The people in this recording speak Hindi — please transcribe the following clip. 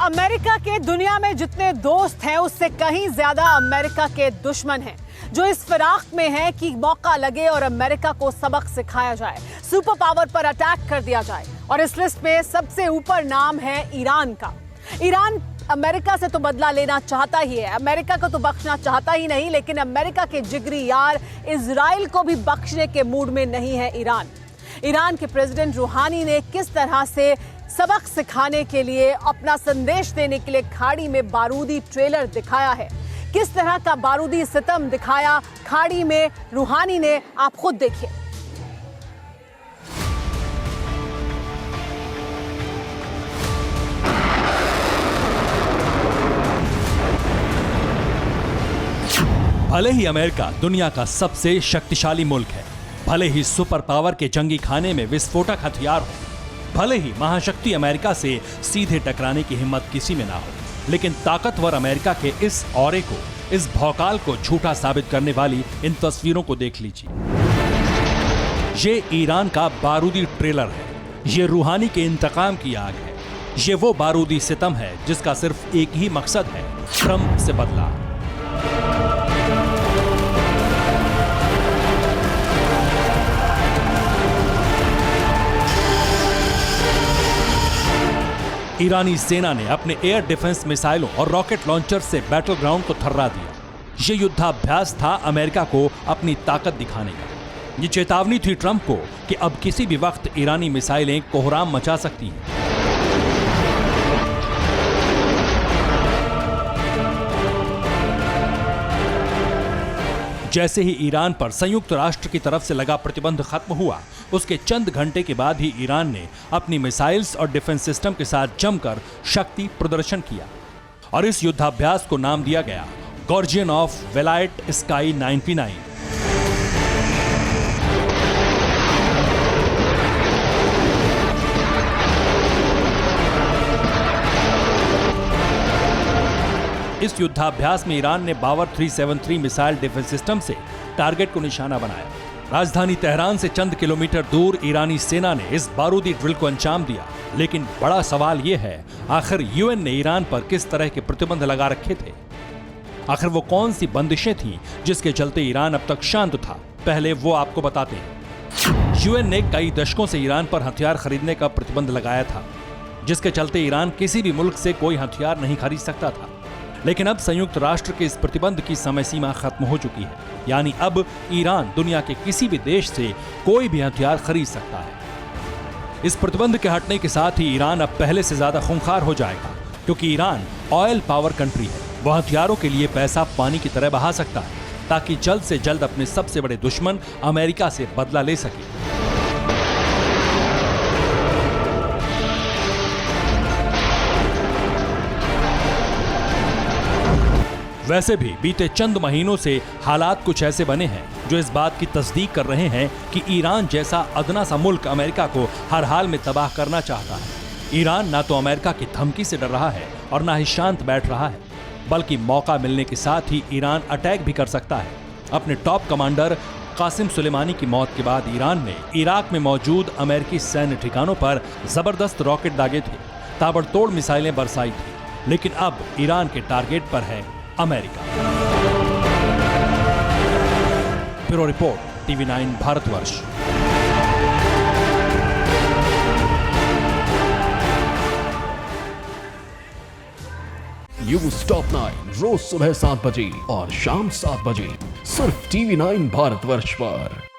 अमेरिका के दुनिया में जितने दोस्त हैं उससे कहीं ज्यादा अमेरिका के दुश्मन हैं, जो इस फिराक में है कि मौका लगे और अमेरिका को सबक सिखाया जाए, सुपर पावर पर अटैक कर दिया जाए। और इस लिस्ट में सबसे ऊपर नाम है ईरान का। ईरान अमेरिका से तो बदला लेना चाहता ही है, अमेरिका को तो बख्शना चाहता ही नहीं, लेकिन अमेरिका के जिगरी यार इजराइल को भी बख्शने के मूड में नहीं है ईरान। ईरान के प्रेसिडेंट रूहानी ने किस तरह से सबक सिखाने के लिए, अपना संदेश देने के लिए खाड़ी में बारूदी ट्रेलर दिखाया है, किस तरह का बारूदी सितम दिखाया खाड़ी में रूहानी ने, आप खुद देखिए। भले ही अमेरिका दुनिया का सबसे शक्तिशाली मुल्क है, भले ही सुपर पावर के जंगी खाने में विस्फोटक हथियार हो, भले ही महाशक्ति अमेरिका से सीधे टकराने की हिम्मत किसी में ना हो, लेकिन ताकतवर अमेरिका के इस औरे को, इस भौकाल को झूठा साबित करने वाली इन तस्वीरों को देख लीजिए। ये ईरान का बारूदी ट्रेलर है, ये रूहानी के इंतकाम की आग है, ये वो बारूदी सितम है जिसका सिर्फ एक ही मकसद है, ट्रंप से बदला। ईरानी सेना ने अपने एयर डिफेंस मिसाइलों और रॉकेट लॉन्चर से बैटल ग्राउंड को थर्रा दिया। ये युद्धाभ्यास था अमेरिका को अपनी ताकत दिखाने का। ये चेतावनी थी ट्रंप को कि अब किसी भी वक्त ईरानी मिसाइलें कोहराम मचा सकती हैं। जैसे ही ईरान पर संयुक्त राष्ट्र की तरफ से लगा प्रतिबंध खत्म हुआ, उसके चंद घंटे के बाद ही ईरान ने अपनी मिसाइल्स और डिफेंस सिस्टम के साथ जमकर शक्ति प्रदर्शन किया और इस युद्धाभ्यास को नाम दिया गया गॉर्जियन ऑफ वेलायत स्काई 99। इस युद्धाभ्यास में ईरान ने बावर 373 मिसाइल डिफेंस सिस्टम से टारगेट को निशाना बनाया। राजधानी तेहरान से चंद किलोमीटर दूर ईरानी सेना ने इस बारूदी ड्रिल को अंजाम दिया। लेकिन बड़ा सवाल यह है, आखिर यूएन ने ईरान पर किस तरह के प्रतिबंध लगा रखे थे? आखिर वो कौन सी बंदिशें थीं जिसके चलते ईरान अब तक शांत था? पहले वो आपको बताते हैं। यूएन ने कई दशकों से ईरान पर हथियार खरीदने का प्रतिबंध लगाया था, जिसके चलते ईरान किसी भी मुल्क से कोई हथियार नहीं खरीद सकता था। लेकिन अब संयुक्त राष्ट्र के इस प्रतिबंध की समय सीमा खत्म हो चुकी है, यानी अब ईरान दुनिया के किसी भी देश से कोई भी हथियार खरीद सकता है। इस प्रतिबंध के हटने के साथ ही ईरान अब पहले से ज्यादा खूंखार हो जाएगा, क्योंकि ईरान ऑयल पावर कंट्री है। वह हथियारों के लिए पैसा पानी की तरह बहा सकता है, ताकि जल्द से जल्द अपने सबसे बड़े दुश्मन अमेरिका से बदला ले सके। वैसे भी बीते चंद महीनों से हालात कुछ ऐसे बने हैं जो इस बात की तस्दीक कर रहे हैं कि ईरान जैसा अदना सा मुल्क अमेरिका को हर हाल में तबाह करना चाहता है। ईरान ना तो अमेरिका की धमकी से डर रहा है और ना ही शांत बैठ रहा है, बल्कि मौका मिलने के साथ ही ईरान अटैक भी कर सकता है। अपने टॉप कमांडर कासिम सुलेमानी की मौत के बाद ईरान ने इराक में मौजूद अमेरिकी सैन्य ठिकानों पर जबरदस्त रॉकेट दागे थे, ताबड़तोड़ मिसाइलें बरसाई थी। लेकिन अब ईरान के टारगेट पर है America. Bureau report, TV9 Bharatvarsh. News top 9 रोज सुबह 7 बजे और शाम 7 बजे सिर्फ TV9 भारतवर्ष पर।